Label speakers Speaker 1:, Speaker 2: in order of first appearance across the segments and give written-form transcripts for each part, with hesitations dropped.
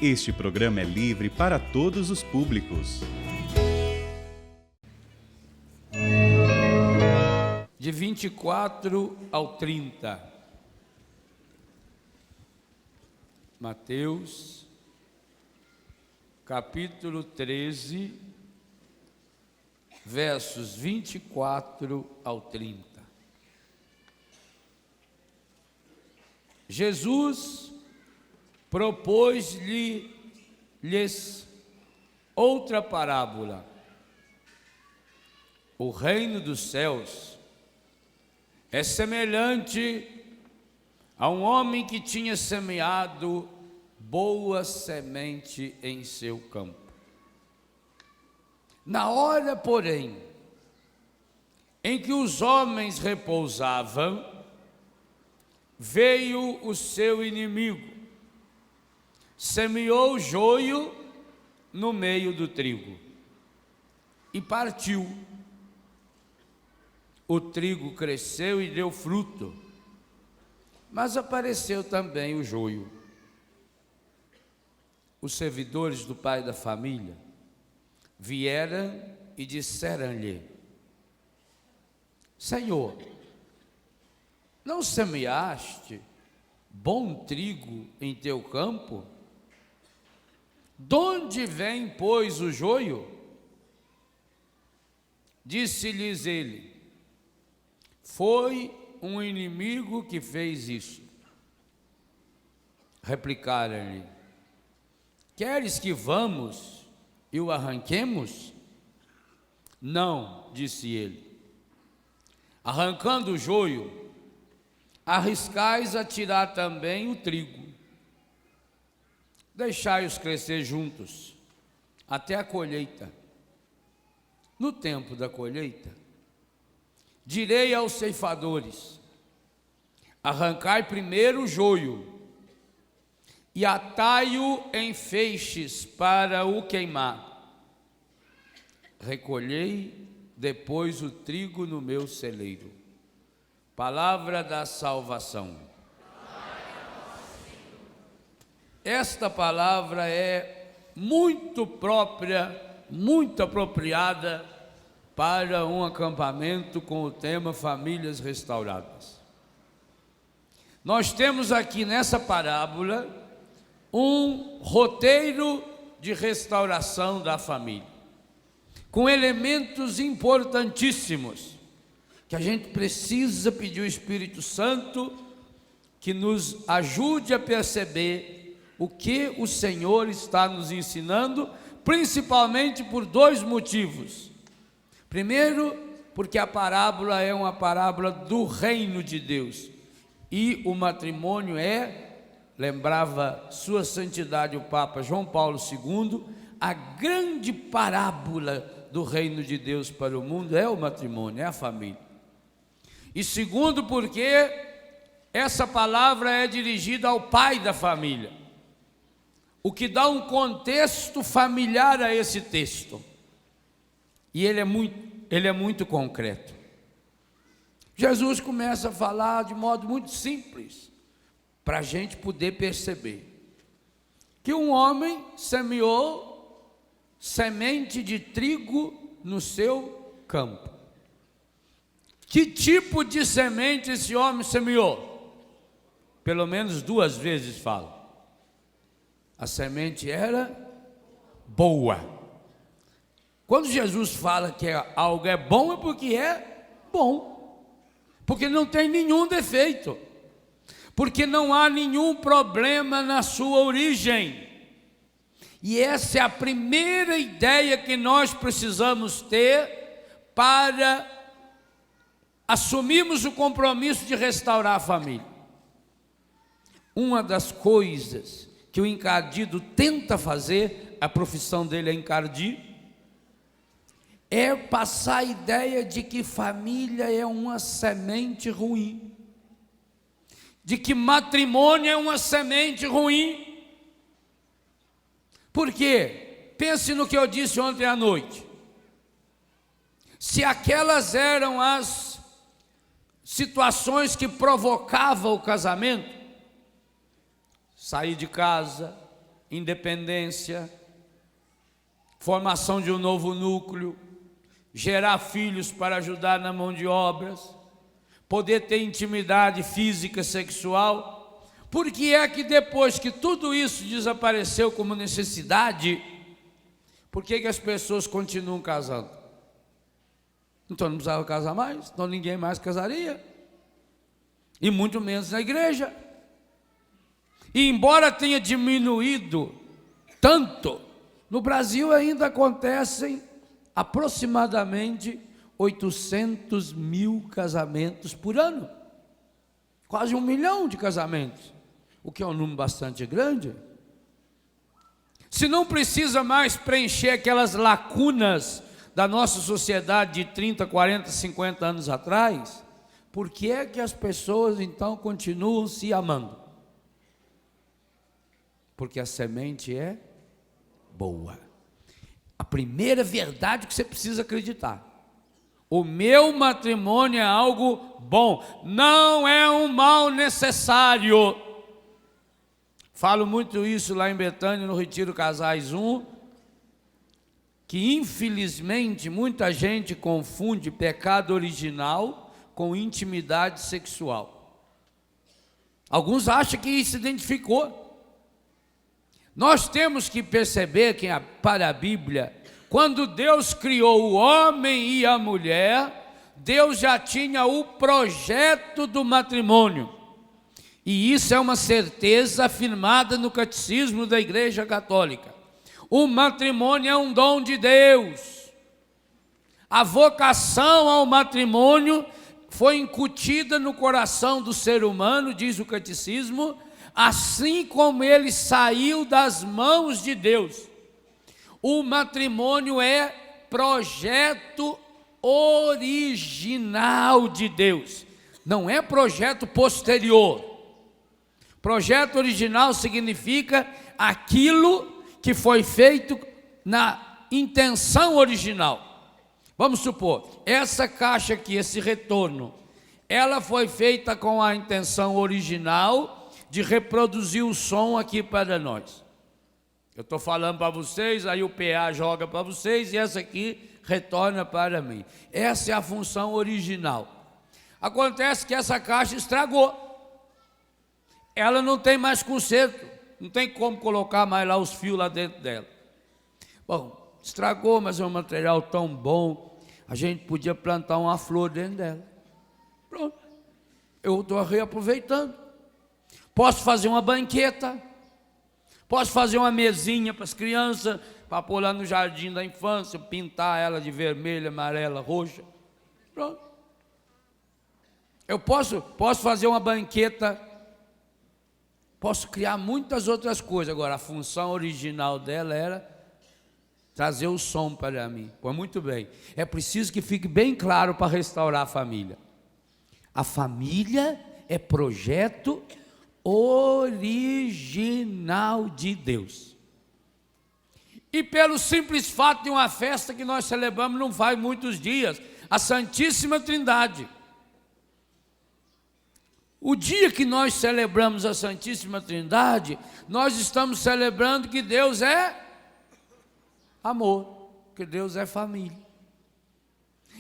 Speaker 1: Este programa é livre para todos os públicos.
Speaker 2: De 24 ao 30. Mateus, capítulo 13, versos 24 ao 30. Jesus propôs-lhes outra parábola. O reino dos céus é semelhante a um homem que tinha semeado boa semente em seu campo. Na hora, porém, em que os homens repousavam, veio o seu inimigo, semeou joio no meio do trigo e partiu. O trigo cresceu e deu fruto, mas apareceu também o joio. Os servidores do pai da família vieram e disseram-lhe: Senhor, não semeaste bom trigo em teu campo? De onde vem, pois, o joio? Disse-lhes ele: Foi um inimigo que fez isso. Replicaram-lhe: Queres que vamos e o arranquemos? Não, disse ele. Arrancando o joio, arriscais a tirar também o trigo. Deixai-os crescer juntos, até a colheita. No tempo da colheita, direi aos ceifadores: arrancai primeiro o joio, e atai-o em feixes para o queimar. Recolhei depois o trigo no meu celeiro. Palavra da salvação. Esta palavra é muito própria, muito apropriada para um acampamento com o tema Famílias Restauradas. Nós temos aqui nessa parábola um roteiro de restauração da família, com elementos importantíssimos, que a gente precisa pedir ao Espírito Santo que nos ajude a perceber o que o Senhor está nos ensinando, principalmente por dois motivos. Primeiro, porque a parábola é uma parábola do reino de Deus, e o matrimônio lembrava Sua Santidade o Papa João Paulo II, a grande parábola do reino de Deus para o mundo é o matrimônio, é a família. E segundo, porque essa palavra é dirigida ao pai da família, o que dá um contexto familiar a esse texto. E ele é muito concreto. Jesus começa a falar de modo muito simples, para a gente poder perceber que um homem semeou semente de trigo no seu campo. Que tipo de semente esse homem semeou? Pelo menos duas vezes fala. A semente era boa. Quando Jesus fala que algo é bom, é porque é bom, porque não tem nenhum defeito, porque não há nenhum problema na sua origem. E essa é a primeira ideia que nós precisamos ter para assumirmos o compromisso de restaurar a família. Uma das coisas que o encardido tenta fazer, a profissão dele é encardir, é passar a ideia de que família é uma semente ruim, de que matrimônio é uma semente ruim. Por quê? Pense no que eu disse ontem à noite. Se aquelas eram as situações que provocavam o casamento, sair de casa, independência, formação de um novo núcleo, gerar filhos para ajudar na mão de obras, poder ter intimidade física, sexual. Por que é que depois que tudo isso desapareceu como necessidade, por que as pessoas continuam casando? Então não precisava casar mais, então ninguém mais casaria, e muito menos na igreja. E embora tenha diminuído tanto, no Brasil ainda acontecem aproximadamente 800 mil casamentos por ano, quase 1 milhão de casamentos, o que é um número bastante grande. Se não precisa mais preencher aquelas lacunas da nossa sociedade de 30, 40, 50 anos atrás, por que é que as pessoas então continuam se amando? Porque a semente é boa. A primeira verdade que você precisa acreditar: o meu matrimônio é algo bom, não é um mal necessário. Falo muito isso lá em Betânia, no Retiro Casais 1, que infelizmente muita gente confunde pecado original com intimidade sexual. Alguns acham que se identificou. Nós temos que perceber que para a Bíblia, quando Deus criou o homem e a mulher, Deus já tinha o projeto do matrimônio. E isso é uma certeza afirmada no Catecismo da Igreja Católica. O matrimônio é um dom de Deus. A vocação ao matrimônio foi incutida no coração do ser humano, diz o Catecismo, assim como ele saiu das mãos de Deus. O matrimônio é projeto original de Deus, não é projeto posterior. Projeto original significa aquilo que foi feito na intenção original. Vamos supor, essa caixa aqui, esse retorno, ela foi feita com a intenção original de reproduzir o som aqui para nós. Eu estou falando para vocês, aí o PA joga para vocês e essa aqui retorna para mim. Essa é a função original. Acontece que essa caixa estragou. Ela não tem mais conserto, não tem como colocar mais lá os fios lá dentro dela. Bom, estragou, mas é um material tão bom, a gente podia plantar uma flor dentro dela. Pronto, eu estou reaproveitando. Posso fazer uma banqueta, posso fazer uma mesinha para as crianças, para pôr lá no jardim da infância, pintar ela de vermelha, amarela, roxa. Pronto. Eu posso fazer uma banqueta, posso criar muitas outras coisas. Agora, a função original dela era trazer o som para mim. Pois muito bem, é preciso que fique bem claro para restaurar a família. A família é projeto original de Deus. E pelo simples fato de uma festa que nós celebramos não faz muitos dias, a Santíssima Trindade. O dia que nós celebramos a Santíssima Trindade, nós estamos celebrando que Deus é amor, que Deus é família.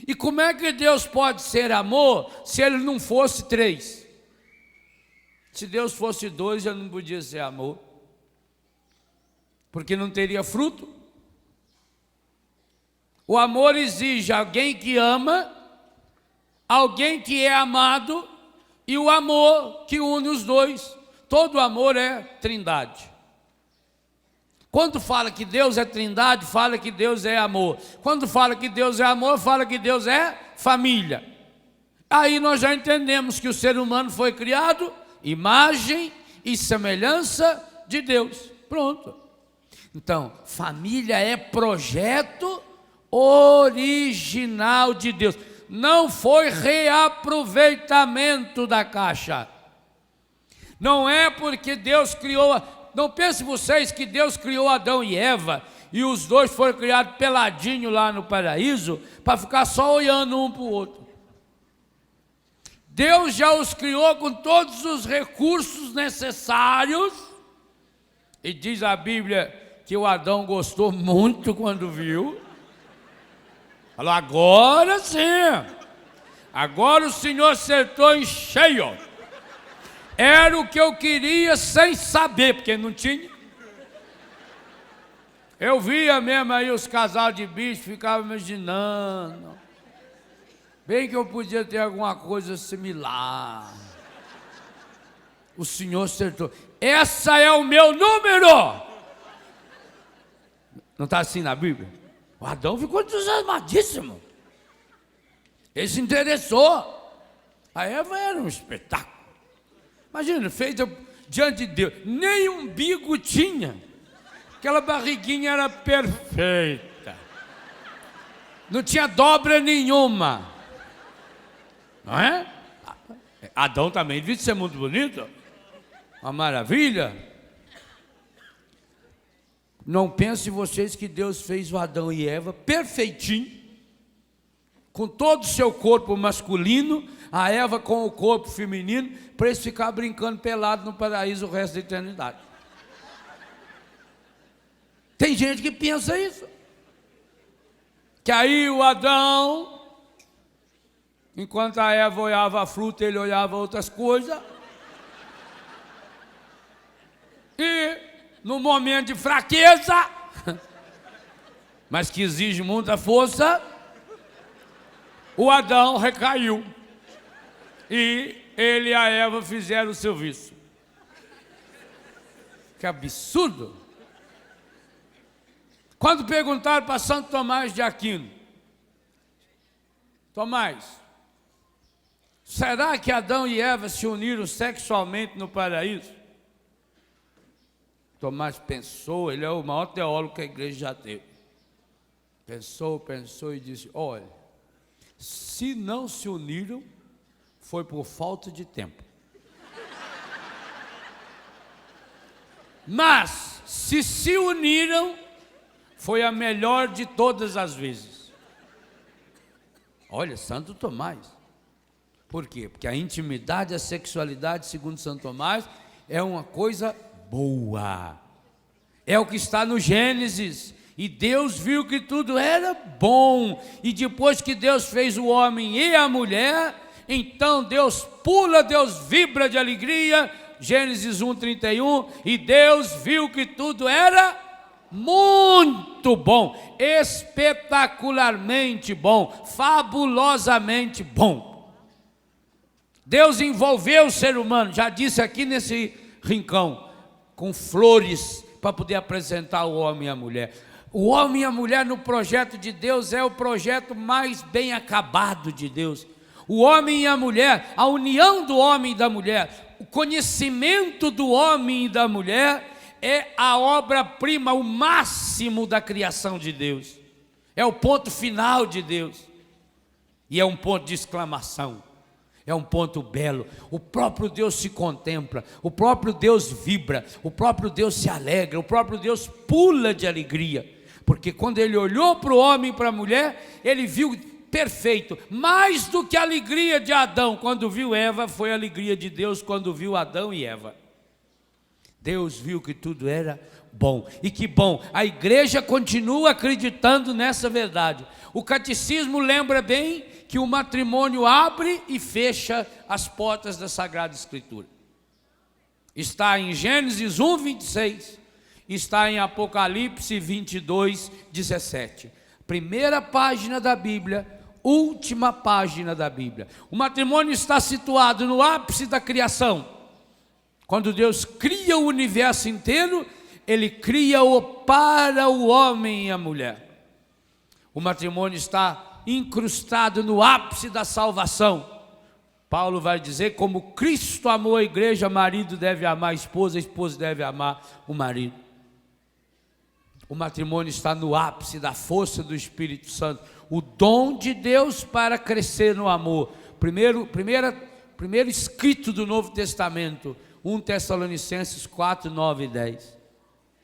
Speaker 2: E como é que Deus pode ser amor se Ele não fosse 3? Se Deus fosse 2, já não podia ser amor, porque não teria fruto. O amor exige alguém que ama, alguém que é amado, e o amor que une os dois. Todo amor é trindade. Quando fala que Deus é trindade, fala que Deus é amor. Quando fala que Deus é amor, fala que Deus é família. Aí nós já entendemos que o ser humano foi criado imagem e semelhança de Deus. Pronto. Então, família é projeto original de Deus. Não foi reaproveitamento da caixa. Não é porque Deus criou. Não pense vocês que Deus criou Adão e Eva e os dois foram criados peladinho lá no paraíso para ficar só olhando um para o outro. Deus já os criou com todos os recursos necessários E diz a Bíblia que o Adão gostou muito quando viu. Falou, agora sim. Agora o Senhor acertou em cheio. Era o que eu queria sem saber, porque não tinha. Eu via mesmo aí os casais de bicho, ficava imaginando. Bem que eu podia ter alguma coisa similar. O Senhor acertou. Essa é o meu número. Não está assim na Bíblia? O Adão ficou entusiasmadíssimo. Ele se interessou. A Eva era um espetáculo. Imagina, feita diante de Deus. Nem umbigo tinha. Aquela barriguinha era perfeita. Não tinha dobra nenhuma. Não é? Adão também devia ser muito bonito. Uma maravilha. Não pensem vocês que Deus fez o Adão e Eva perfeitinho, com todo o seu corpo masculino, a Eva com o corpo feminino, para eles ficarem brincando pelado no paraíso o resto da eternidade. Tem gente que pensa isso. Que aí o Adão, enquanto a Eva olhava a fruta, ele olhava outras coisas. E no momento de fraqueza, mas que exige muita força, o Adão recaiu. E ele e a Eva fizeram o serviço. Que absurdo! Quando perguntaram para Santo Tomás de Aquino, Tomás, será que Adão e Eva se uniram sexualmente no paraíso? Tomás pensou, ele é o maior teólogo que a igreja já teve. Pensou e disse, olha, se não se uniram, foi por falta de tempo. Mas, se uniram, foi a melhor de todas as vezes. Olha, Santo Tomás. Por quê? Porque a intimidade, a sexualidade, segundo Santo Tomás, é uma coisa boa. É o que está no Gênesis. E Deus viu que tudo era bom. E depois que Deus fez o homem e a mulher, então Deus pula, Deus vibra de alegria. Gênesis 1:31. E Deus viu que tudo era muito bom, espetacularmente bom, fabulosamente bom. Deus envolveu o ser humano, já disse aqui nesse rincão, com flores para poder apresentar o homem e a mulher. O homem e a mulher no projeto de Deus é o projeto mais bem acabado de Deus. O homem e a mulher, a união do homem e da mulher, o conhecimento do homem e da mulher é a obra-prima, o máximo da criação de Deus. É o ponto final de Deus. E é um ponto de exclamação. É um ponto belo. O próprio Deus se contempla, o próprio Deus vibra, o próprio Deus se alegra, o próprio Deus pula de alegria. Porque quando ele olhou para o homem e para a mulher, ele viu perfeito. Mais do que a alegria de Adão quando viu Eva, foi a alegria de Deus quando viu Adão e Eva. Deus viu que tudo era bom. E que bom, a igreja continua acreditando nessa verdade. O catecismo lembra bem que o matrimônio abre e fecha as portas da Sagrada Escritura. Está em Gênesis 1:26, está em Apocalipse 22:17. Primeira página da Bíblia, última página da Bíblia. O matrimônio está situado no ápice da criação. Quando Deus cria o universo inteiro, Ele cria-o para o homem e a mulher. O matrimônio está incrustado no ápice da salvação. Paulo vai dizer, como Cristo amou a igreja, marido deve amar a esposa deve amar o marido. O matrimônio está no ápice da força do Espírito Santo. O dom de Deus para crescer no amor. Primeiro escrito do Novo Testamento, 1 Tessalonicenses 4, 9 e 10.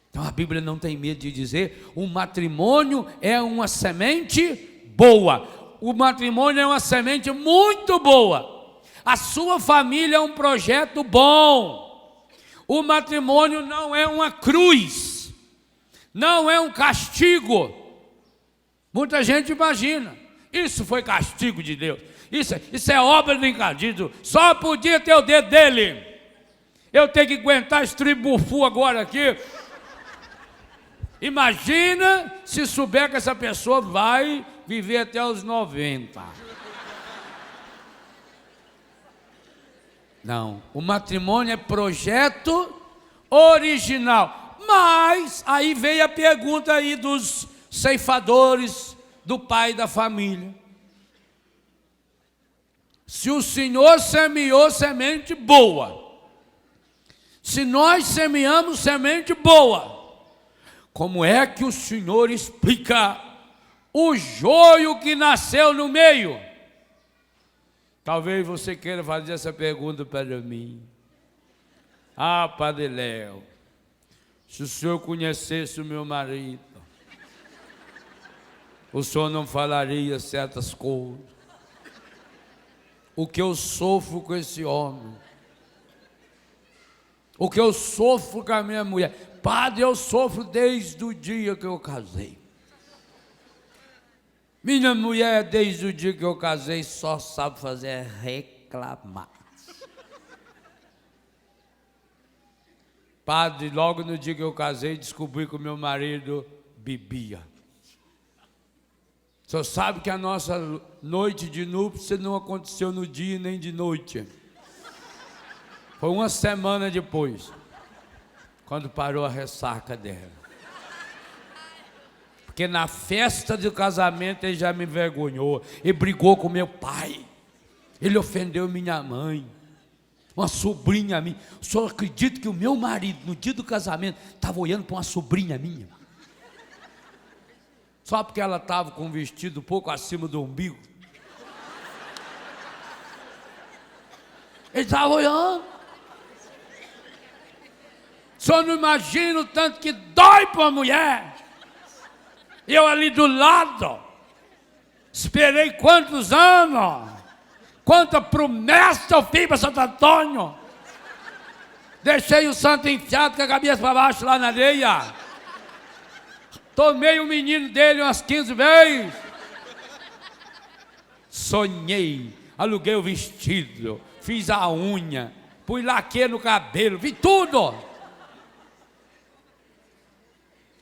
Speaker 2: Então a Bíblia não tem medo de dizer, o matrimônio é uma semente boa. O matrimônio é uma semente muito boa. A sua família é um projeto bom. O matrimônio não é uma cruz, não é um castigo. Muita gente imagina, isso foi castigo de Deus, isso é obra do encardido, só podia ter o dedo dele. Eu tenho que aguentar esse tribufu agora aqui. Imagina se souber que essa pessoa vai viver até os 90. Não, o matrimônio é projeto original. Mas aí veio a pergunta aí dos ceifadores, do pai da família. Se o Senhor semeou semente boa, se nós semeamos semente boa, como é que o Senhor explica o joio que nasceu no meio? Talvez você queira fazer essa pergunta para mim. Ah, Padre Léo, se o senhor conhecesse o meu marido, o senhor não falaria certas coisas. O que eu sofro com esse homem, o que eu sofro com a minha mulher. Padre, eu sofro desde o dia que eu casei. Minha mulher, desde o dia que eu casei, só sabe fazer reclamar. Padre, logo no dia que eu casei, descobri que o meu marido bebia. O senhor sabe que a nossa noite de núpcias não aconteceu no dia nem de noite. Foi uma semana depois, quando parou a ressaca dela. Porque na festa do casamento ele já me envergonhou. Ele brigou com meu pai. Ele ofendeu minha mãe. Uma sobrinha minha. O senhor acredita que o meu marido, no dia do casamento, estava olhando para uma sobrinha minha? Só porque ela estava com um vestido um pouco acima do umbigo. Ele estava olhando. O senhor não imagina o tanto que dói para uma mulher. Eu ali do lado, esperei quantos anos, quanta promessa eu fiz para Santo Antônio. Deixei o santo enfiado com a cabeça para baixo lá na areia. Tomei o menino dele umas 15 vezes. Sonhei, aluguei o vestido, fiz a unha, pus laque no cabelo, vi tudo.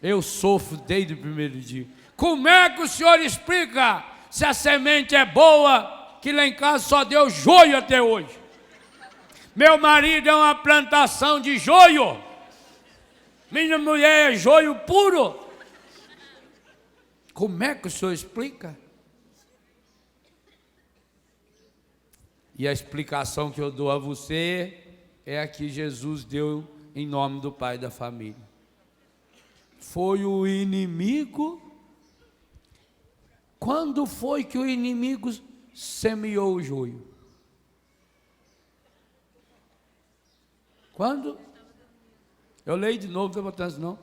Speaker 2: Eu sofro desde o primeiro dia. Como é que o senhor explica se a semente é boa, que lá em casa só deu joio até hoje? Meu marido é uma plantação de joio. Minha mulher é joio puro. Como é que o senhor explica? E a explicação que eu dou a você é a que Jesus deu em nome do pai da família. Foi o inimigo. Quando foi que o inimigo semeou o joio? Quando? Eu leio de novo, não estou botando isso não.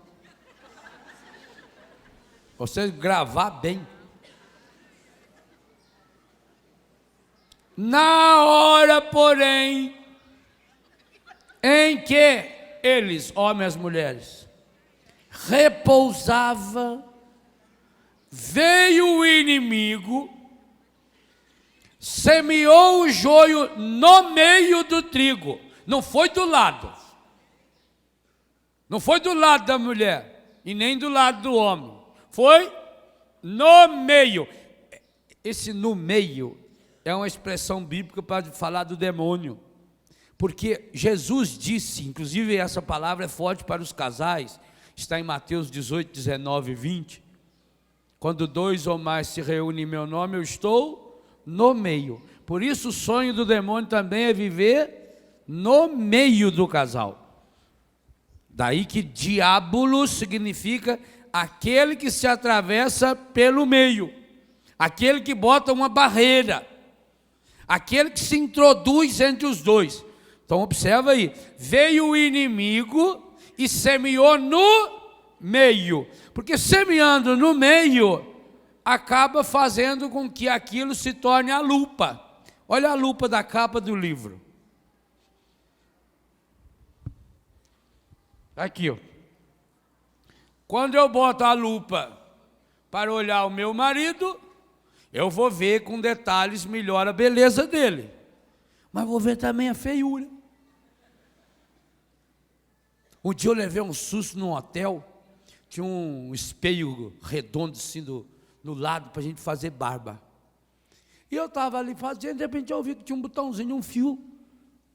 Speaker 2: Você gravar bem. Na hora, porém, em que eles, homens e mulheres, repousava, veio o inimigo, semeou o joio no meio do trigo. Não foi do lado. Não foi do lado da mulher e nem do lado do homem. Foi no meio. Esse no meio é uma expressão bíblica para falar do demônio. Porque Jesus disse, inclusive essa palavra é forte para os casais, está em Mateus 18, 19 e 20. Quando 2 ou mais se reúnem em meu nome, eu estou no meio. Por isso o sonho do demônio também é viver no meio do casal. Daí que diabolos significa aquele que se atravessa pelo meio, aquele que bota uma barreira, aquele que se introduz entre os dois. Então observa aí, veio o inimigo e semeou no meio, porque semeando no meio, acaba fazendo com que aquilo se torne a lupa. Olha a lupa da capa do livro. Aqui, ó. Quando eu boto a lupa para olhar o meu marido, eu vou ver com detalhes melhor a beleza dele. Mas vou ver também a feiura. Um dia eu levei um susto num hotel. Tinha um espelho redondo assim no lado para a gente fazer barba. E eu estava ali fazendo, de repente eu ouvi que tinha um botãozinho, um fio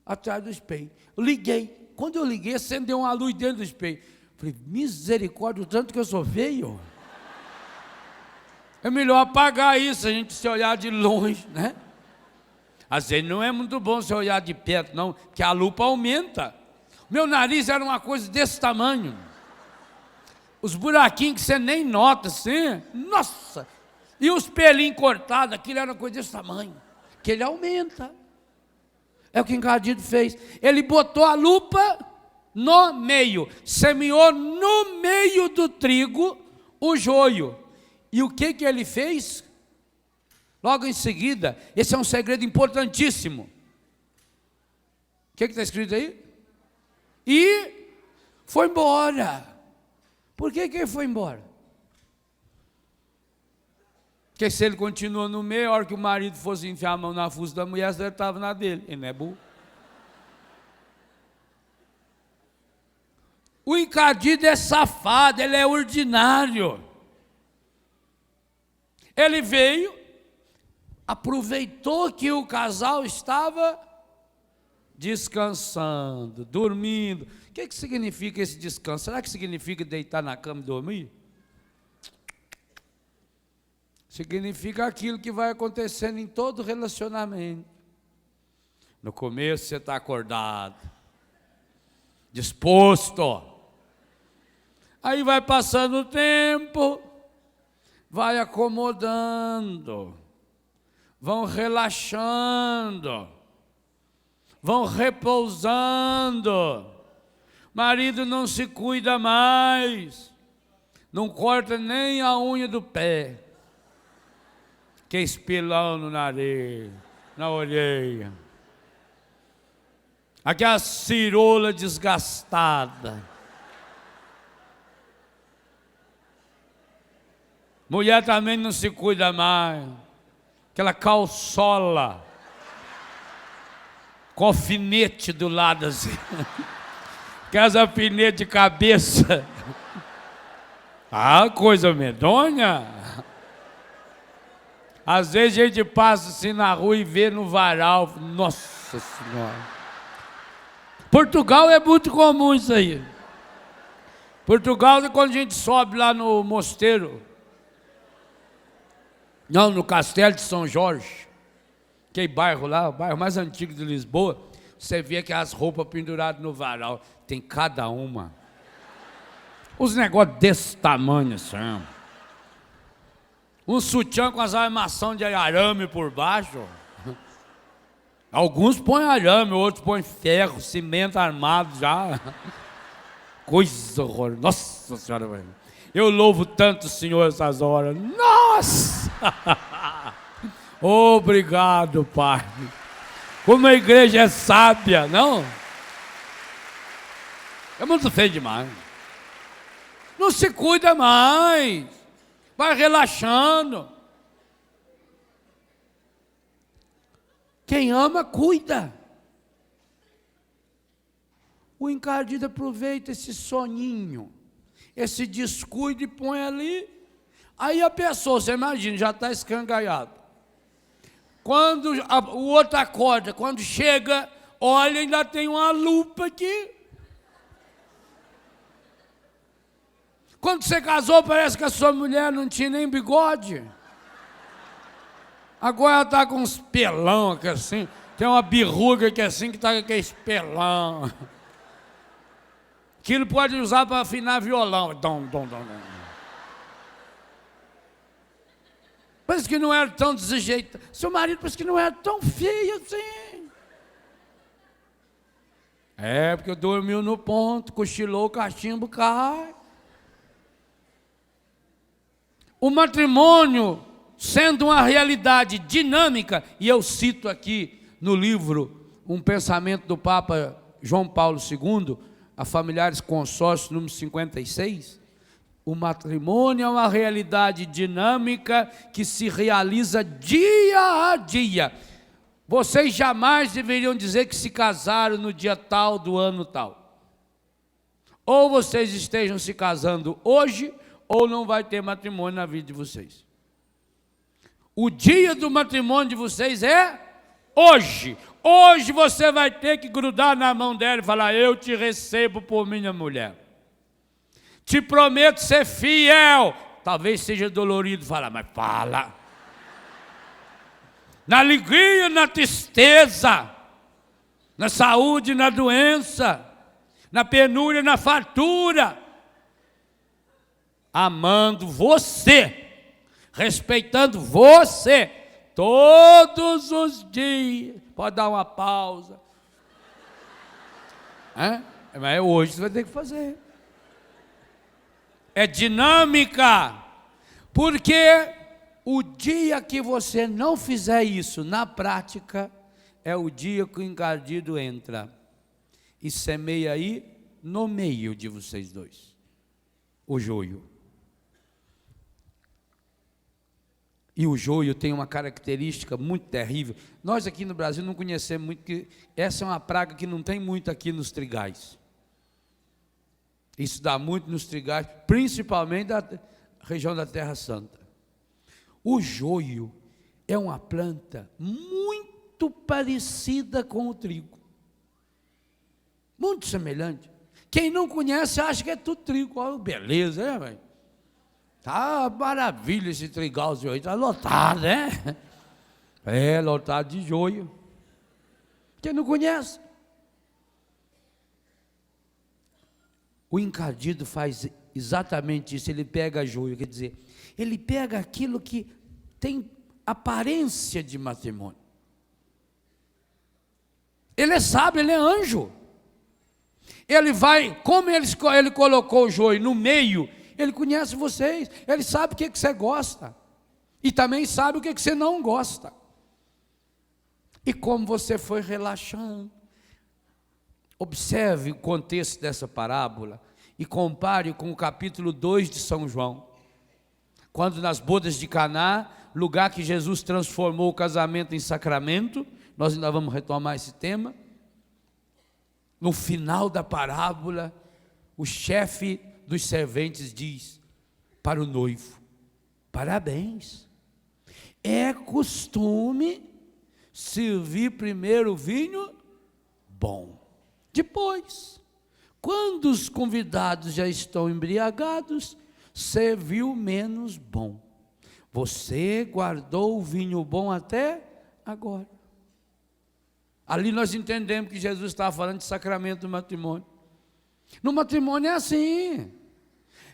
Speaker 2: atrás do espelho. Eu liguei. Quando eu liguei, acendeu uma luz dentro do espelho. Falei, misericórdia, o tanto que eu sou feio. É melhor apagar isso, a gente se olhar de longe, né? Às vezes não é muito bom se olhar de perto, não, que a lupa aumenta. Meu nariz era uma coisa desse tamanho. Os buraquinhos que você nem nota, assim, nossa! E os pelinhos cortados, aquilo era uma coisa desse tamanho. Que ele aumenta. É o que Encardido fez. Ele botou a lupa no meio, semeou no meio do trigo o joio. E o que ele fez? Logo em seguida, esse é um segredo importantíssimo. O que está escrito aí? E foi embora. Por que ele foi embora? Porque se ele continua no meio, a hora que o marido fosse enfiar a mão na fuça da mulher, ele estava na dele. Ele não é burro. O encardido é safado, ele é ordinário. Ele veio, aproveitou que o casal estava descansando, dormindo. O que significa esse descanso? Será que significa deitar na cama e dormir? Significa aquilo que vai acontecendo em todo relacionamento. No começo você está acordado, disposto. Aí vai passando o tempo, vai acomodando, vão relaxando, vão repousando. Marido não se cuida mais, não corta nem a unha do pé. Que espilão no nariz, na orelha. Aquela cirola desgastada. Mulher também não se cuida mais. Aquela calçola. Com alfinete do lado assim. Aquelas alfinetes de cabeça. Ah, coisa medonha. Às vezes a gente passa assim na rua e vê no varal. Nossa Senhora. Portugal é muito comum isso aí. Portugal é quando a gente sobe lá no mosteiro. Não, no Castelo de São Jorge. Aquele bairro lá, o bairro mais antigo de Lisboa. Você vê aquelas roupas penduradas no varal. Tem cada uma. Os negócios desse tamanho assim. Um sutiã com as armações de arame por baixo. Alguns põem arame, outros põem ferro, cimento armado já. Coisa horrorosa. Nossa Senhora, velho. Eu louvo tanto o Senhor essas horas. Nossa! Obrigado, Pai. Como a igreja é sábia, não? É muito feio demais. Não se cuida mais. Vai relaxando. Quem ama, cuida. O encardido aproveita esse soninho, esse descuido e põe ali. Aí a pessoa, você imagina, já está escangalhado. Quando o outro acorda, quando chega, olha, ainda tem uma lupa aqui. Quando você casou, parece que a sua mulher não tinha nem bigode. Agora ela está com uns pelão aqui assim. Tem uma birruga aqui assim que está com aquele pelão. Aquilo pode usar para afinar violão. Dom, dom, dom, dom. Parece que não era tão desajeitado. Seu marido parece que não era tão feio assim. É, porque dormiu no ponto, cochilou, o cachimbo cai. O matrimônio, sendo uma realidade dinâmica, e eu cito aqui no livro um pensamento do Papa João Paulo II, a Familiares Consórcio número 56, o matrimônio é uma realidade dinâmica que se realiza dia a dia. Vocês jamais deveriam dizer que se casaram no dia tal do ano tal. Ou vocês estejam se casando hoje, ou não vai ter matrimônio na vida de vocês. O dia do matrimônio de vocês é hoje. Hoje você vai ter que grudar na mão dela e falar: eu te recebo por minha mulher. Te prometo ser fiel. Talvez seja dolorido falar, mas fala. Na alegria, na tristeza, na saúde, na doença, na penúria, na fartura. Amando você, respeitando você, todos os dias. Pode dar uma pausa. Mas hoje você vai ter que fazer. É dinâmica. Porque o dia que você não fizer isso na prática, é o dia que o encardido entra e semeia aí no meio de vocês dois o joio. E o joio tem uma característica muito terrível. Nós aqui no Brasil não conhecemos muito, que essa é uma praga que não tem muito aqui nos trigais. Isso dá muito nos trigais, principalmente da região da Terra Santa. O joio é uma planta muito parecida com o trigo. Muito semelhante. Quem não conhece acha que é tudo trigo. Olha, beleza, né, velho? Tá maravilha esse trigal de joio, tá lotado, né? É, lotado de joio. Quem não conhece? O encardido faz exatamente isso, ele pega joio, quer dizer, ele pega aquilo que tem aparência de matrimônio. Ele é sábio, ele é anjo. Ele vai, como ele colocou o joio no meio, ele conhece vocês, ele sabe o que você gosta, e também sabe o que você não gosta. E como você foi relaxando, observe o contexto dessa parábola e compare com o capítulo 2 de São João, quando nas bodas de Caná, lugar que Jesus transformou o casamento em sacramento. Nós ainda vamos retomar esse tema. No final da parábola, o chefe dos serventes diz para o noivo: parabéns, é costume servir primeiro o vinho bom, depois, quando os convidados já estão embriagados, serviu o menos bom. Você guardou o vinho bom até agora. Ali nós entendemos que Jesus estava falando de sacramento do matrimônio. No matrimônio é assim.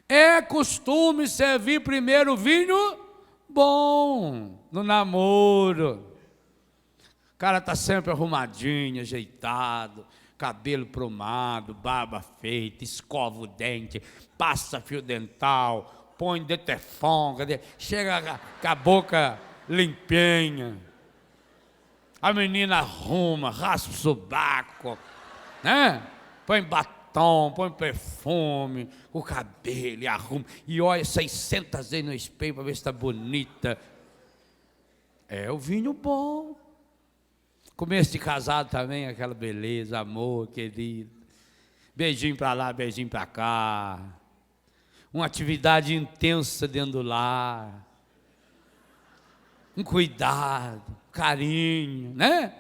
Speaker 2: É costume servir primeiro o vinho bom. No namoro, o cara está sempre arrumadinho, ajeitado, cabelo prumado, barba feita, escova o dente, passa fio dental, põe detefon, chega com a boca limpinha. A menina arruma, raspa o sobaco, né? Põe batom, põe perfume, o cabelo, e arruma, e olha 600 vezes no espelho para ver se está bonita. É o vinho bom. Começo de casado também, aquela beleza, amor, querido. Beijinho para lá, beijinho para cá. Uma atividade intensa dentro do lar. Um cuidado, carinho, né?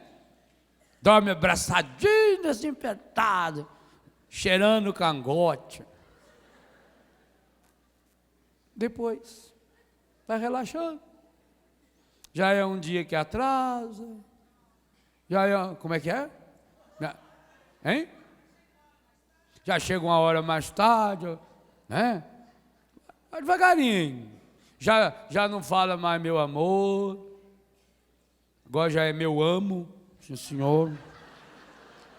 Speaker 2: Dorme abraçadinho, assim, apertado, cheirando o cangote. Depois, vai relaxando. Já é um dia que atrasa. Já é, como é que é? Hein? Já chega uma hora mais tarde, né? Vai devagarinho. Já não fala mais meu amor. Agora já é meu amo, sim senhor.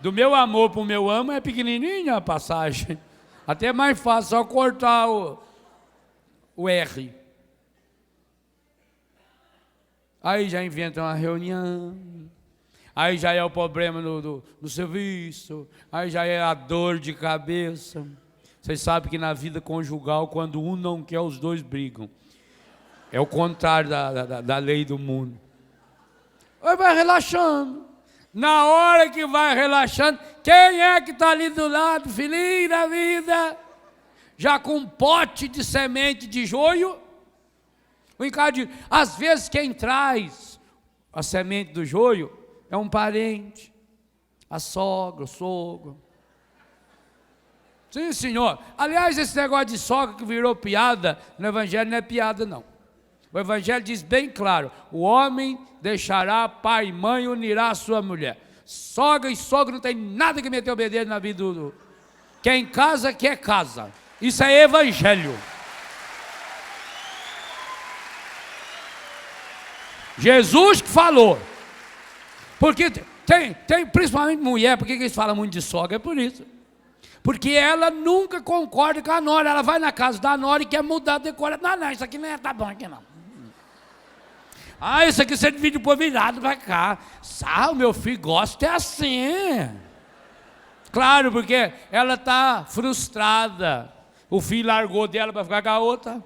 Speaker 2: Do meu amor para o meu amo é pequenininha a passagem. Até é mais fácil, só cortar o R. Aí já inventa uma reunião. Aí já é o problema no serviço, aí já é a dor de cabeça. Vocês sabem que na vida conjugal, quando um não quer, os dois brigam. É o contrário da lei do mundo. Aí vai relaxando. Na hora que vai relaxando, quem é que está ali do lado, feliz da vida? Já com um pote de semente de joio? Às vezes quem traz a semente do joio é um parente, a sogra, o sogro. Sim, senhor. Aliás, esse negócio de sogra que virou piada, no Evangelho não é piada, não. O Evangelho diz bem claro: o homem deixará pai e mãe e unirá a sua mulher. Sogra e sogro não tem nada que meter o bedelho na vida do... Quem casa, quer casa. Isso é Evangelho. Jesus que falou. Porque tem principalmente mulher, por que eles falam muito de sogra? É por isso. Porque ela nunca concorda com a nora. Ela vai na casa da nora e quer mudar a decoração. Não, isso aqui não tá bom aqui não. Ah, isso aqui você divide por virado pra cá. O meu filho gosta é assim. Claro, porque ela está frustrada. O filho largou dela para ficar com a outra.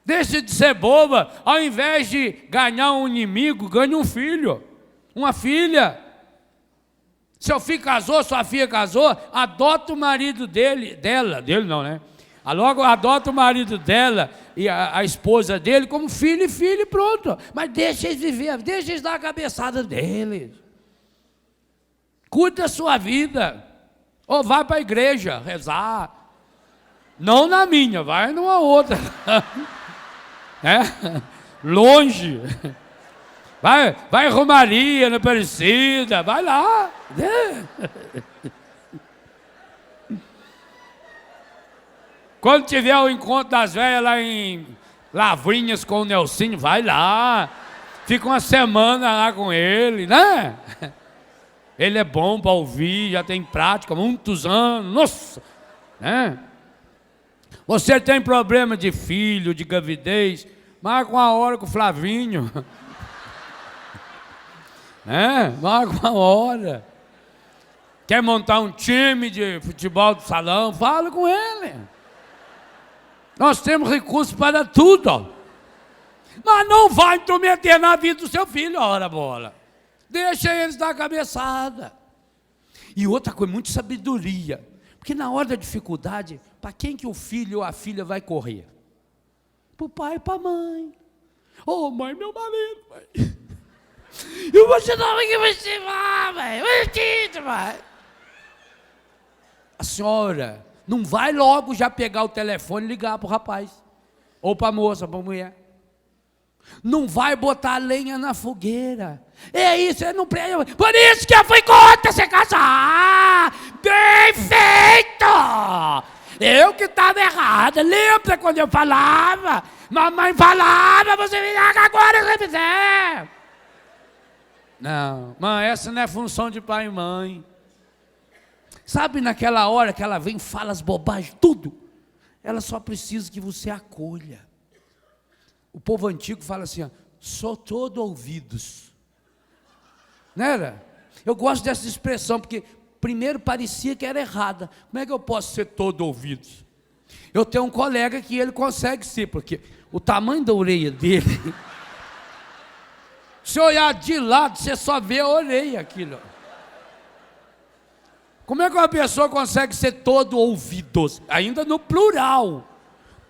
Speaker 2: Deixa de ser boba. Ao invés de ganhar um inimigo, ganha um filho, uma filha. Seu filho casou, sua filha casou, adota o marido dele não, né? Logo adota o marido dela e a esposa dele como filho e pronto. Mas deixa eles viver, deixa eles dar a cabeçada deles. Cuide da sua vida. Ou vai para a igreja rezar. Não na minha, vai numa outra. Longe. Vai em Romaria, na Aparecida, vai lá. Quando tiver o encontro das velhas lá em Lavrinhas com o Nelsinho, vai lá. Fica uma semana lá com ele, né? Ele é bom para ouvir, já tem prática há muitos anos. Nossa! Né? Você tem problema de filho, de gravidez, marca uma hora com o Flavinho. Marca uma hora. Quer montar um time de futebol do salão? Fala com ele. Nós temos recursos para tudo. Mas não vai intrometer na vida do seu filho, ora bola. Deixa eles dar a cabeçada. E outra coisa, muita sabedoria. Porque na hora da dificuldade, para quem que o filho ou a filha vai correr? Para o pai e para a mãe. Ô mãe, meu marido, mãe. Eu vou te dar uma que você vai, mãe. A senhora não vai logo já pegar o telefone e ligar para o rapaz. Ou para a moça, para a mulher. Não vai botar lenha na fogueira. É isso, não prende. Por isso que eu fui contra você casar. Bem feito! Eu que estava errada. Lembra quando eu falava? Mamãe falava, você me dá agora se você fizer. Não, mãe, essa não é função de pai e mãe. Sabe naquela hora que ela vem e fala as bobagens, tudo? Ela só precisa que você acolha. O povo antigo fala assim, ó, sou todo ouvidos. Não era? Eu gosto dessa expressão, porque primeiro parecia que era errada. Como é que eu posso ser todo ouvidos? Eu tenho um colega que ele consegue ser, porque o tamanho da orelha dele, se olhar de lado, você só vê a orelha, aquilo. Como é que uma pessoa consegue ser todo ouvidos? Ainda no plural.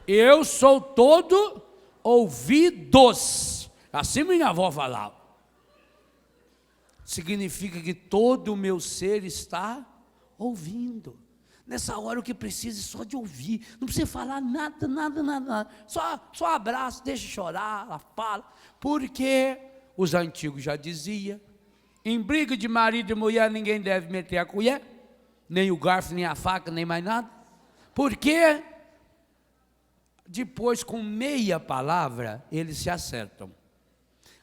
Speaker 2: Eu sou todo ouvidos. Assim minha avó falava. Significa que todo o meu ser está ouvindo. Nessa hora o que precisa é só de ouvir. Não precisa falar nada. Só abraça, deixa chorar, ela fala. Porque os antigos já diziam, em briga de marido e mulher ninguém deve meter a colher, nem o garfo, nem a faca, nem mais nada. Porque depois com meia palavra eles se acertam.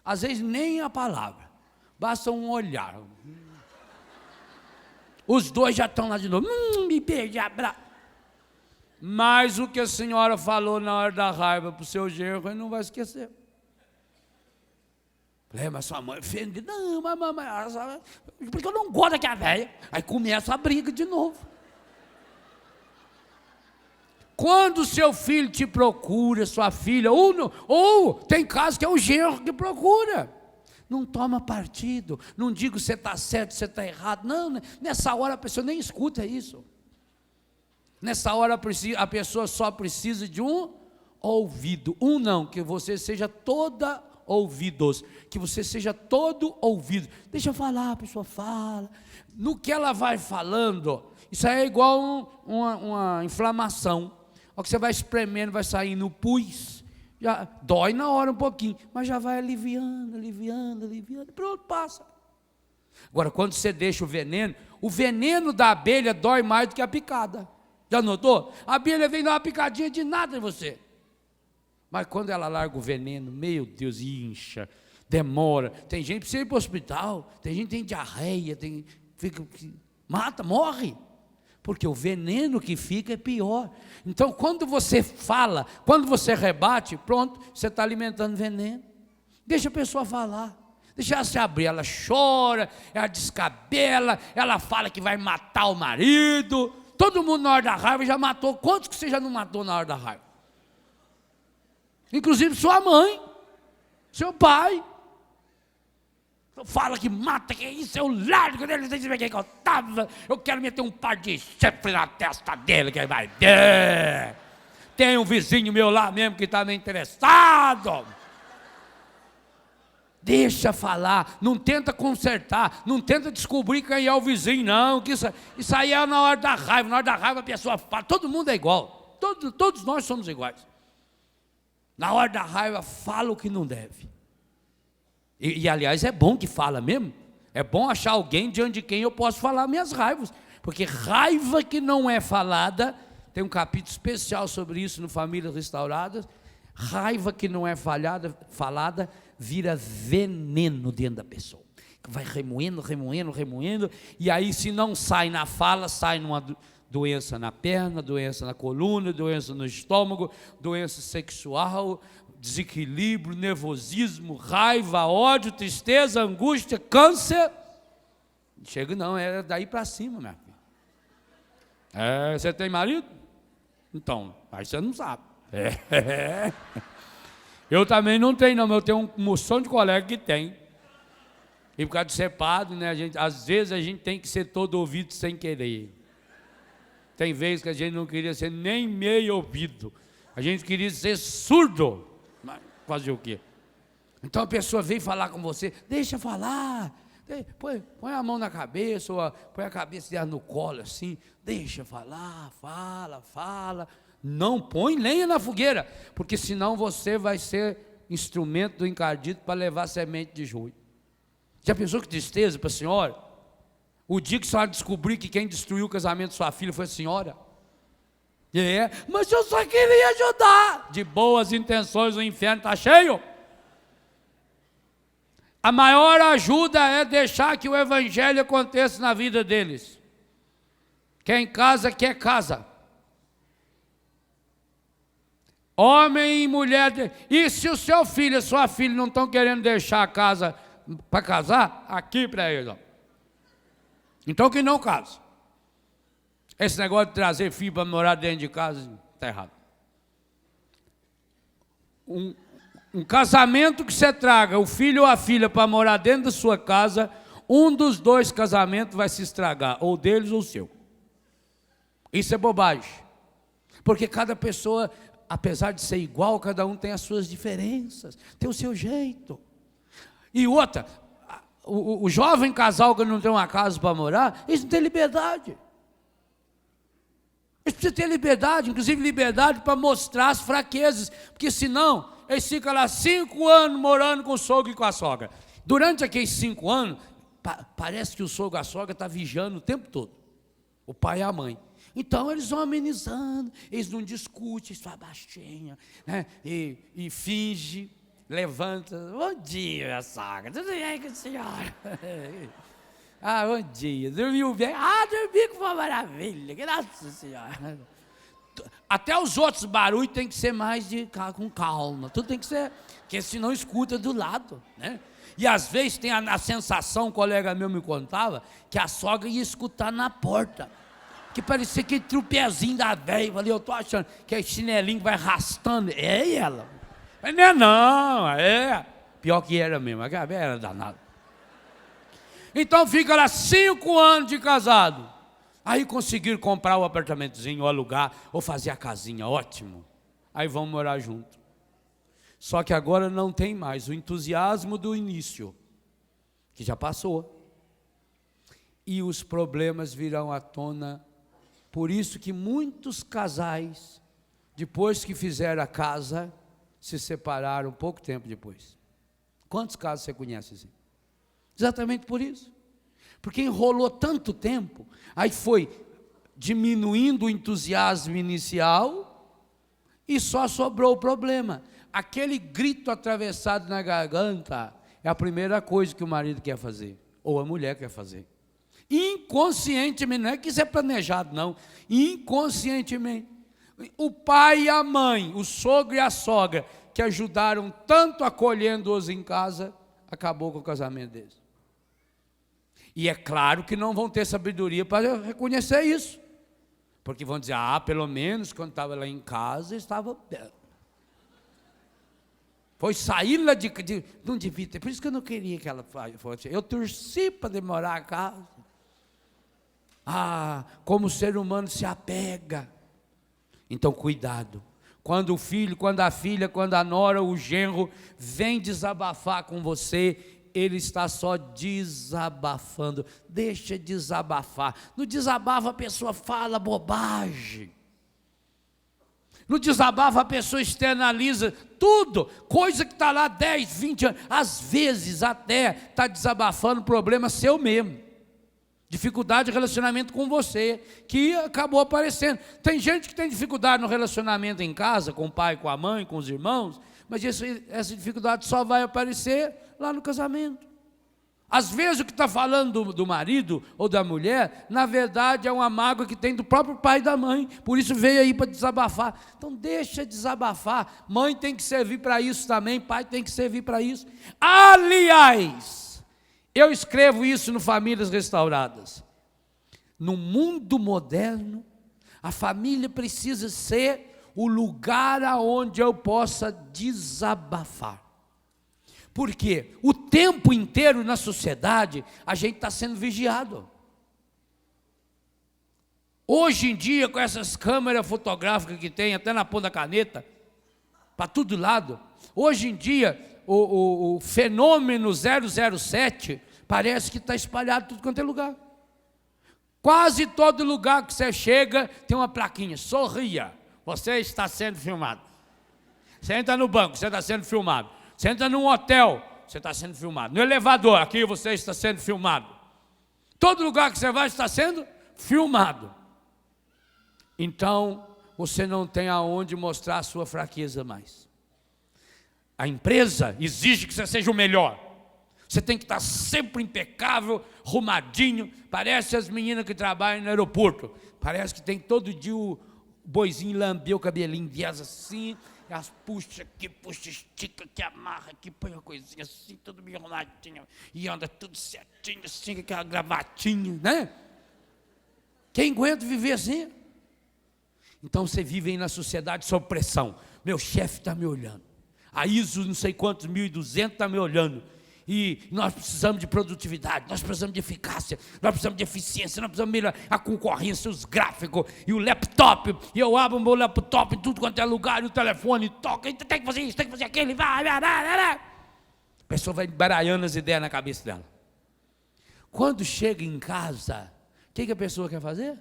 Speaker 2: Às vezes nem a palavra, basta um olhar. Os dois já estão lá de novo, me beija, abraça. Mas o que a senhora falou na hora da raiva para o seu genro, ele não vai esquecer. Falei, mas sua mãe ofende. Não, mas porque eu não gosto daquela velha. Aí começa a briga de novo. Quando o seu filho te procura, sua filha, ou tem casos que é o genro que procura. Não toma partido, não diga você está certo, você está errado. Não, nessa hora a pessoa nem escuta isso. Nessa hora a pessoa só precisa de um ouvido. Não, que você seja toda ouvidos, que você seja todo ouvido. Deixa eu falar, a pessoa fala. No que ela vai falando, isso aí é igual uma inflamação. O que você vai espremendo, vai saindo o pus, já dói na hora um pouquinho, mas já vai aliviando, pronto, passa. Agora, quando você deixa o veneno da abelha dói mais do que a picada. Já notou? A abelha vem dar uma picadinha de nada em você. Mas quando ela larga o veneno, meu Deus, incha, demora. Tem gente que precisa ir para o hospital, tem gente que tem diarreia, mata, morre. Porque o veneno que fica é pior. Então, quando você fala, quando você rebate, pronto, você está alimentando veneno. Deixa a pessoa falar, deixa ela se abrir. Ela chora, ela descabela, ela fala que vai matar o marido. Todo mundo na hora da raiva já matou. Quantos que você já não matou na hora da raiva? Inclusive sua mãe, seu pai. Fala que mata, que isso, eu largo dele, não sei que eu estava, eu quero meter um par de chifre na testa dele, que vai ter. Tem um vizinho meu lá mesmo que está meio interessado. Deixa falar, não tenta consertar, não tenta descobrir quem é o vizinho, não, que isso aí é na hora da raiva a pessoa fala, todo mundo é igual, todos nós somos iguais. Na hora da raiva fala o que não deve. E aliás, é bom que fala mesmo. É bom achar alguém diante de quem eu posso falar minhas raivas. Porque raiva que não é falada, tem um capítulo especial sobre isso no Famílias Restauradas. Raiva que não é falada, vira veneno dentro da pessoa. Vai remoendo. E aí, se não sai na fala, sai numa doença na perna, doença na coluna, doença no estômago, doença sexual, desequilíbrio, nervosismo, raiva, ódio, tristeza, angústia, câncer. Chega não, é daí para cima, minha filha. Você tem marido? Então, aí você não sabe. Eu também não tenho não, mas eu tenho uma moção de colega que tem. E por causa de ser padre, né, às vezes a gente tem que ser todo ouvido sem querer. Tem vezes que a gente não queria ser nem meio ouvido. A gente queria ser surdo. Mas fazer o quê? Então a pessoa vem falar com você, deixa falar, põe a mão na cabeça, ou põe a cabeça dela no colo assim, deixa falar, fala, não põe lenha na fogueira, porque senão você vai ser instrumento do encardido para levar semente de joio. Já pensou que tristeza para a senhora? O dia que a senhora descobrir que quem destruiu o casamento de sua filha foi a senhora? Mas eu só queria ajudar. De boas intenções, o inferno está cheio. A maior ajuda é deixar que o evangelho aconteça na vida deles. Quem casa, quer casa. Homem e mulher. E se o seu filho e sua filha não estão querendo deixar a casa para casar, aqui para eles. Então que não casa. Esse negócio de trazer filho para morar dentro de casa está errado. Um casamento que você traga o filho ou a filha para morar dentro da sua casa, um dos dois casamentos vai se estragar, ou deles ou o seu. Isso é bobagem. Porque cada pessoa, apesar de ser igual, cada um tem as suas diferenças, tem o seu jeito. E outra, o jovem casal que não tem uma casa para morar, eles não têm liberdade. Eles precisam ter liberdade, inclusive liberdade para mostrar as fraquezas, porque senão eles ficam lá 5 anos morando com o sogro e com a sogra. Durante aqueles 5 anos, parece que o sogro e a sogra estão vigiando o tempo todo, o pai e a mãe. Então eles vão amenizando, eles não discutem, só baixinha, né? E finge, levanta, bom dia, minha sogra, tudo bem com a senhora? Bom dia, dormiu bem? Dormi com uma maravilha, graças a senhora. Até os outros barulhos tem que ser mais com calma, tudo tem que ser, porque senão escuta do lado, né? E às vezes tem a sensação, um colega meu me contava, que a sogra ia escutar na porta. Que parecia que tinha o pezinho da velha. Eu falei, eu tô achando que é chinelinho que vai arrastando. É ela. Mas não é. Pior que era mesmo, a velha era danada. Então fica lá 5 anos de casado. Aí conseguiram comprar o apartamentozinho, ou alugar, ou fazer a casinha, ótimo. Aí vão morar junto. Só que agora não tem mais o entusiasmo do início, que já passou. E os problemas virão à tona. Por isso que muitos casais, depois que fizeram a casa, se separaram pouco tempo depois. Quantos casos você conhece assim? Exatamente por isso. Porque enrolou tanto tempo, aí foi diminuindo o entusiasmo inicial e só sobrou o problema. Aquele grito atravessado na garganta é a primeira coisa que o marido quer fazer, ou a mulher quer fazer. Inconscientemente, não é que isso é planejado, não. Inconscientemente. O pai e a mãe, o sogro e a sogra, que ajudaram tanto acolhendo-os em casa, acabou com o casamento deles. E é claro que não vão ter sabedoria para reconhecer isso. Porque vão dizer, pelo menos quando estava lá em casa, estava... Foi sair lá não devia ter. Por isso que eu não queria que ela fosse. Eu torci para demorar a casa. Como o ser humano se apega. Então, cuidado. Quando o filho, quando a filha, quando a nora, o genro vem desabafar com você, ele está só desabafando. Deixa desabafar. No desabafo a pessoa fala bobagem. No desabafo a pessoa externaliza tudo, coisa que está lá 10, 20 anos. Às vezes até está desabafando problema seu mesmo. Dificuldade de relacionamento com você, que acabou aparecendo. Tem gente que tem dificuldade no relacionamento em casa, com o pai, com a mãe, com os irmãos, mas essa dificuldade só vai aparecer lá no casamento. Às vezes o que está falando do marido ou da mulher, na verdade é uma mágoa que tem do próprio pai e da mãe, por isso veio aí para desabafar. Então deixa desabafar, mãe tem que servir para isso também, pai tem que servir para isso. Aliás, eu escrevo isso no Famílias Restauradas. No mundo moderno, a família precisa ser o lugar aonde eu possa desabafar. Porque o tempo inteiro na sociedade, a gente está sendo vigiado. Hoje em dia, com essas câmeras fotográficas que tem, até na ponta da caneta, para todo lado, hoje em dia, o fenômeno 007 parece que está espalhado em tudo quanto é lugar. Quase todo lugar que você chega tem uma plaquinha, sorria, você está sendo filmado. Você entra no banco, você está sendo filmado. Você entra num hotel, você está sendo filmado. No elevador, aqui você está sendo filmado. Todo lugar que você vai está sendo filmado. Então, você não tem aonde mostrar a sua fraqueza mais. A empresa exige que você seja o melhor. Você tem que estar sempre impecável, arrumadinho. Parece as meninas que trabalham no aeroporto. Parece que tem todo dia o boizinho lamber o cabelinho delas assim. As puxa aqui, puxa, estica aqui, amarra aqui, põe uma coisinha assim, tudo bem arrumadinho. E anda tudo certinho, assim, com aquela gravatinha, né? Quem aguenta viver assim? Então você vive aí na sociedade sob pressão. Meu chefe está me olhando. A ISO não sei quantos 1.200 está me olhando. E nós precisamos de produtividade, nós precisamos de eficácia, nós precisamos de eficiência, nós precisamos melhorar a concorrência, os gráficos e o laptop. E eu abro o meu laptop em tudo quanto é lugar, e o telefone toca, e tem que fazer isso, tem que fazer aquilo, vai. A pessoa vai embaralhando as ideias na cabeça dela. Quando chega em casa, o que a pessoa quer fazer?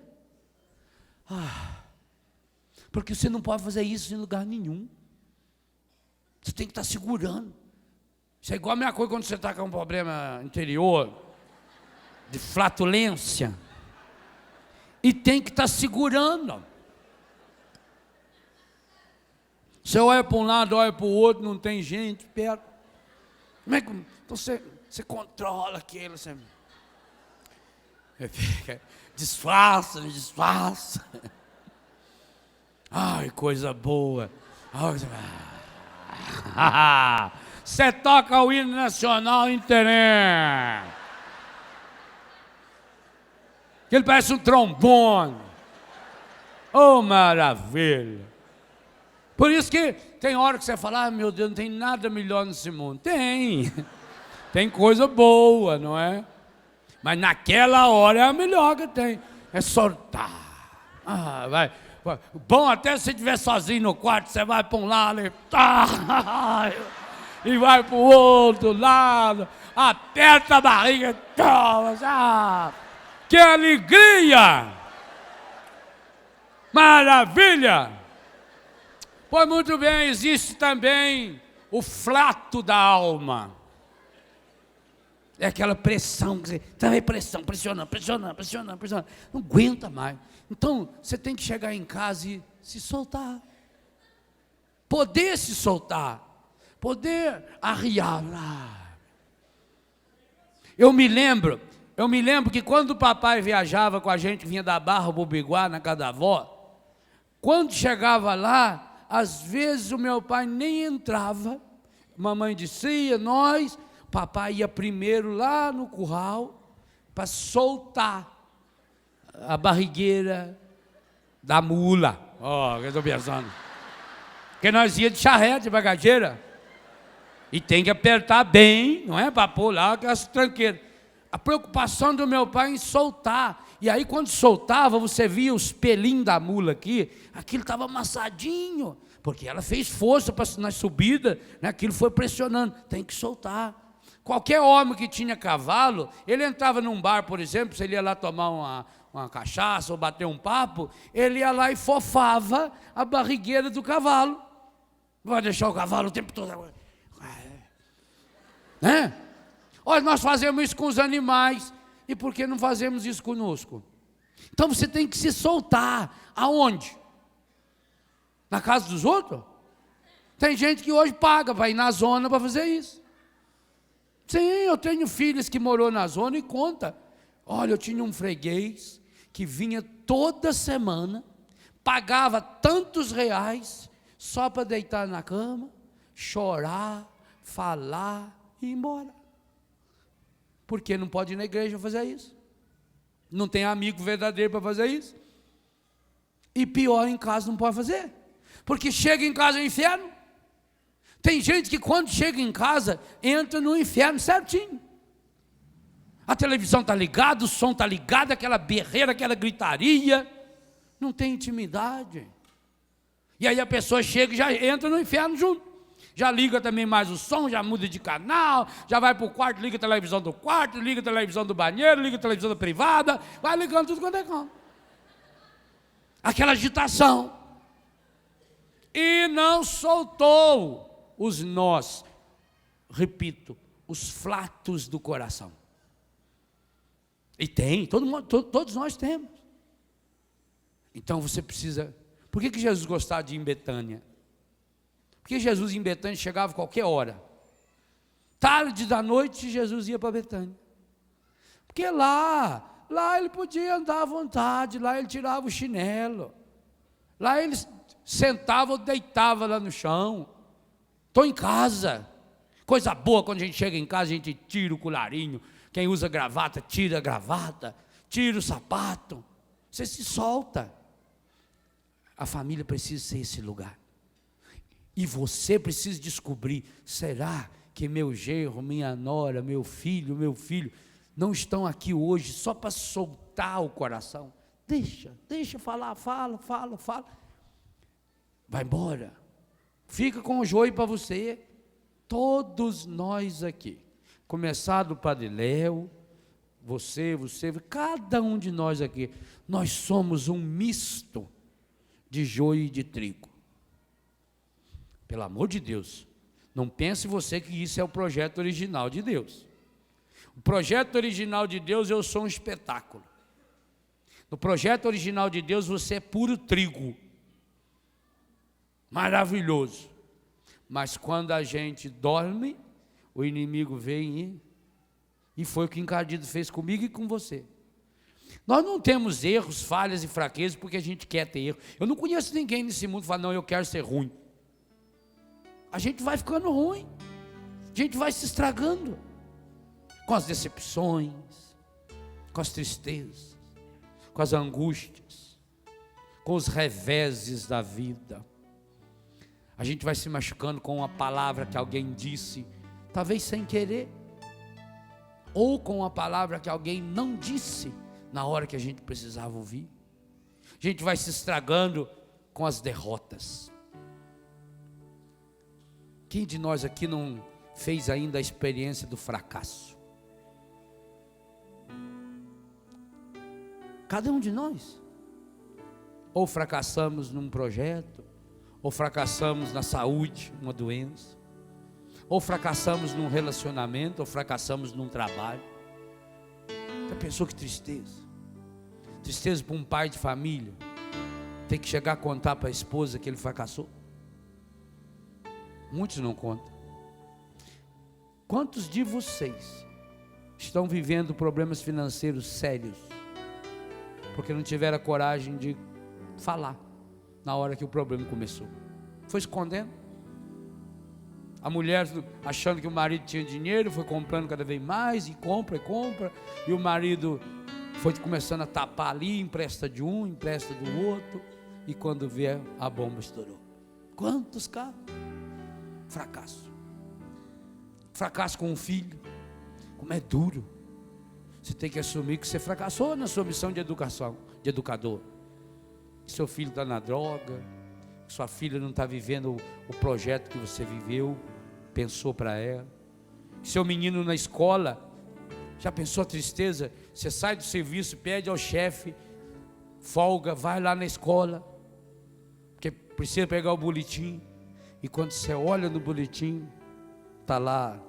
Speaker 2: Porque você não pode fazer isso em lugar nenhum. Você tem que estar segurando. Isso é igual a minha coisa quando você está com um problema interior, de flatulência, e tem que estar segurando. Você olha para um lado, olha para o outro, não tem gente perto. Como é que, então você controla aquilo, você disfarça. Ai, coisa boa. você toca o hino nacional inteiro. Ele parece um trombone. Oh, maravilha. Por isso que tem hora que você fala, ah, meu Deus, não tem nada melhor nesse mundo. Tem. Tem coisa boa, não é? Mas naquela hora é a melhor que tem. É soltar. Ah, vai. Bom, até se estiver sozinho no quarto, você vai para um lado e vai para o outro lado, aperta a barriga, toma, que alegria! Maravilha! Pois muito bem, existe também o flato da alma. É aquela pressão, que você também pressionando. Não aguenta mais. Então, você tem que chegar em casa e se soltar. Poder se soltar. Poder arriar lá. Eu me lembro que quando o papai viajava com a gente, vinha da Barra para o Biguá, na casa da avó, quando chegava lá, às vezes o meu pai nem entrava, mamãe descia, nós, papai ia primeiro lá no curral para soltar a barrigueira da mula. Ó, que eu estou pensando. Porque nós ia de charrete, de bagageira. E tem que apertar bem, não é? Para pôr lá aquelas tranqueiras. A preocupação do meu pai em soltar. E aí quando soltava, você via os pelinhos da mula aqui, aquilo estava amassadinho, porque ela fez força na subida, né? Aquilo foi pressionando, tem que soltar. Qualquer homem que tinha cavalo, ele entrava num bar, por exemplo, se ele ia lá tomar uma cachaça ou bater um papo, ele ia lá e fofava a barrigueira do cavalo. Não vai deixar o cavalo o tempo todo. Né? Olha, nós fazemos isso com os animais, e por que não fazemos isso conosco? Então você tem que se soltar. Aonde? Na casa dos outros? Tem gente que hoje paga para ir na zona para fazer isso. Sim, eu tenho filhos que morou na zona e conta. Olha, eu tinha um freguês que vinha toda semana, pagava tantos reais só para deitar na cama, chorar, falar e ir embora. Porque não pode ir na igreja fazer isso. Não tem amigo verdadeiro para fazer isso. E pior, em casa não pode fazer. Porque chega em casa é inferno. Tem gente que quando chega em casa, entra no inferno certinho. A televisão está ligada, o som está ligado, aquela berreira, aquela gritaria. Não tem intimidade. E aí a pessoa chega e já entra no inferno junto. Já liga também mais o som, já muda de canal, já vai para o quarto, liga a televisão do quarto, liga a televisão do banheiro, liga a televisão da privada, vai ligando tudo quanto é canto. Aquela agitação. E não soltou os nós, repito, os flatos do coração. E tem, todos nós temos. Então você precisa... Por que Jesus gostava de ir em Betânia? Porque Jesus em Betânia chegava a qualquer hora. Tarde da noite, Jesus ia para Betânia. Porque lá ele podia andar à vontade, lá ele tirava o chinelo. Lá ele sentava ou deitava lá no chão. Estou em casa. Coisa boa quando a gente chega em casa, a gente tira o colarinho. Quem usa gravata, tira a gravata, tira o sapato. Você se solta. A família precisa ser esse lugar. E você precisa descobrir, será que meu genro, minha nora, meu filho não estão aqui hoje só para soltar o coração? Deixa falar, fala. Vai embora. Fica com o joio para você. Todos nós aqui, começar do Padre Léo, você, cada um de nós aqui, nós somos um misto de joio e de trigo. Pelo amor de Deus, não pense você que isso é o projeto original de Deus. O projeto original de Deus, eu sou um espetáculo. No projeto original de Deus, você é puro trigo. Maravilhoso. Mas quando a gente dorme, o inimigo vem e foi o que Encardido fez comigo e com você. Nós não temos erros, falhas e fraquezas porque a gente quer ter erro. Eu não conheço ninguém nesse mundo que fala, não, eu quero ser ruim. A gente vai ficando ruim. A gente vai se estragando com as decepções, com as tristezas, com as angústias, com os reveses da vida. A gente vai se machucando com uma palavra que alguém disse, talvez sem querer, ou com uma palavra que alguém não disse na hora que a gente precisava ouvir. A gente vai se estragando com as derrotas. Quem de nós aqui não fez ainda a experiência do fracasso? Cada um de nós. Ou fracassamos num projeto, ou fracassamos na saúde, uma doença, ou fracassamos num relacionamento, ou fracassamos num trabalho. Já pensou que tristeza? Tristeza para um pai de família ter que chegar a contar para a esposa que ele fracassou. Muitos não contam. Quantos de vocês estão vivendo problemas financeiros sérios porque não tiveram a coragem de falar na hora que o problema começou? Foi escondendo. A mulher achando que o marido tinha dinheiro, foi comprando cada vez mais, e compra, e o marido foi começando a tapar ali, empresta de um, empresta do outro, e quando vê, a bomba estourou. Quantos casos? Fracasso. Fracasso com um filho. Como é duro. Você tem que assumir que você fracassou na sua missão de educação, de educador. Que seu filho está na droga, que sua filha não está vivendo o projeto que você viveu, pensou para ela. Que seu menino na escola, já pensou a tristeza? Você sai do serviço, pede ao chefe folga, vai lá na escola, porque precisa pegar o boletim. E quando você olha no boletim, está lá,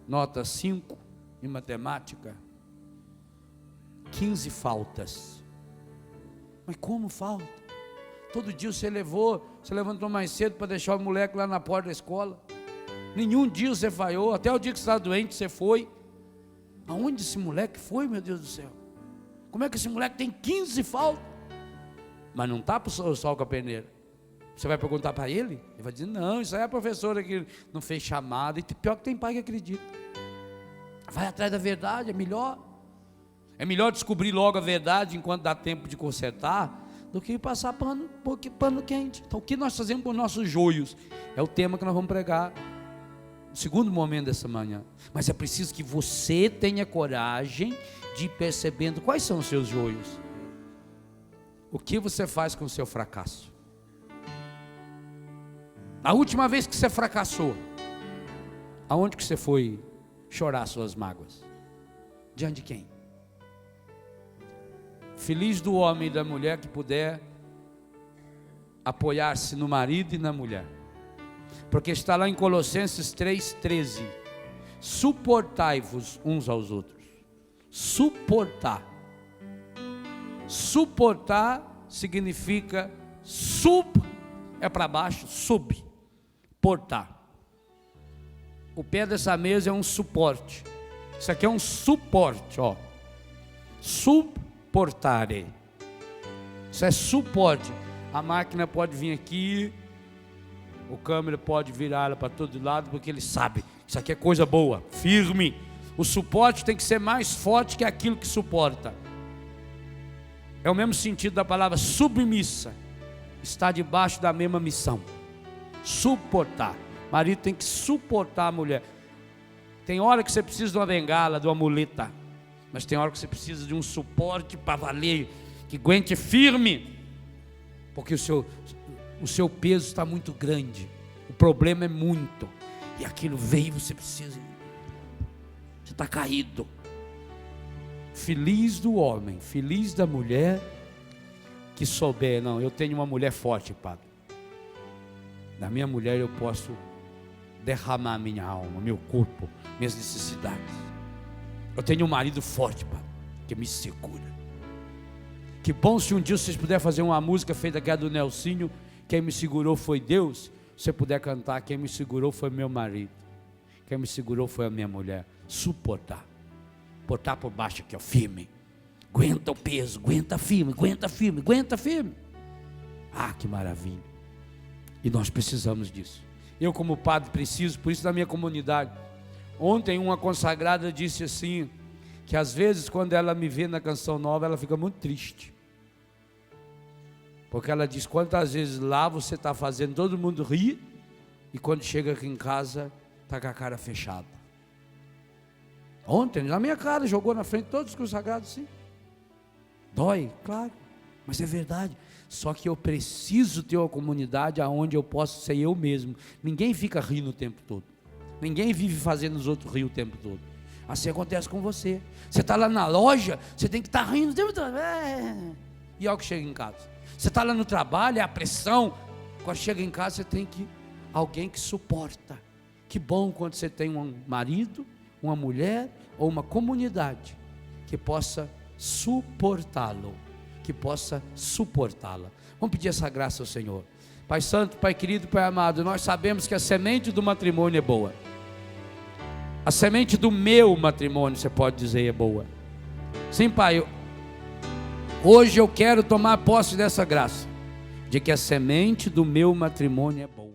Speaker 2: nota 5 em matemática, 15 faltas. Mas como falta? Todo dia você levantou mais cedo para deixar o moleque lá na porta da escola. Nenhum dia você falhou, até o dia que você estava doente você foi. Aonde esse moleque foi, meu Deus do céu? Como é que esse moleque tem 15 faltas? Mas não está para o sol com a peneira. Você vai perguntar para ele? Ele vai dizer, não, isso aí é a professora que não fez chamada. E pior que tem pai que acredita. Vai atrás da verdade, é melhor. É melhor descobrir logo a verdade enquanto dá tempo de consertar, do que passar pano quente. Então o que nós fazemos com nossos joios? É o tema que nós vamos pregar no segundo momento dessa manhã. Mas é preciso que você tenha coragem de ir percebendo quais são os seus joios. O que você faz com o seu fracasso? A última vez que você fracassou, aonde que você foi chorar suas mágoas? Diante de quem? Feliz do homem e da mulher que puder apoiar-se no marido e na mulher, porque está lá em Colossenses 3,13: suportai-vos uns aos outros. Suportar significa é para baixo, suportar. O pé dessa mesa é um suporte. Isso aqui é um suporte, ó. Suportare. Isso é suporte. A máquina pode vir aqui, o câmera pode virá-la para todo lado, porque ele sabe, isso aqui é coisa boa, firme. O suporte tem que ser mais forte que aquilo que suporta. É o mesmo sentido da palavra submissa. Está debaixo da mesma missão. Suportar. O marido tem que suportar a mulher. Tem hora que você precisa de uma bengala, de uma muleta, mas tem hora que você precisa de um suporte para valer, que aguente firme, porque o seu peso está muito grande, o problema é muito, e aquilo veio, você precisa, você está caído. Feliz do homem, feliz da mulher que souber, não, eu tenho uma mulher forte, padre. Na minha mulher eu posso derramar minha alma, meu corpo, minhas necessidades. Eu tenho um marido forte, padre, que me segura. Que bom se um dia vocês puderem fazer uma música feita aqui do Nelsinho, quem me segurou foi Deus. Se você puder cantar, quem me segurou foi meu marido, quem me segurou foi a minha mulher. Suportar, botar por baixo aqui, ó, firme. Aguenta o peso, aguenta firme, aguenta firme, aguenta firme. Ah, que maravilha. E nós precisamos disso. Eu como padre preciso, por isso na minha comunidade Ontem uma consagrada disse assim, que às vezes quando ela me vê na Canção Nova, ela fica muito triste. Porque ela diz, quantas vezes lá você está fazendo todo mundo rir, e quando chega aqui em casa, está com a cara fechada. Ontem, na minha cara, jogou na frente todos os consagrados, sim. Dói, claro, mas é verdade. Só que eu preciso ter uma comunidade onde eu posso ser eu mesmo. Ninguém fica rindo o tempo todo. Ninguém vive fazendo os outros rir o tempo todo. Assim acontece com você. Você está lá na loja, você tem que estar rindo o tempo todo. E olha o que chega em casa. Você está lá no trabalho, é a pressão. Quando chega em casa, você tem que alguém que suporta. Que bom quando você tem um marido, uma mulher ou uma comunidade que possa suportá-lo, que possa suportá-la. Vamos pedir essa graça ao Senhor. Pai Santo, Pai querido, Pai amado, nós sabemos que a semente do matrimônio é boa. A semente do meu matrimônio, você pode dizer, é boa. Sim, Pai, hoje eu quero tomar posse dessa graça, de que a semente do meu matrimônio é boa.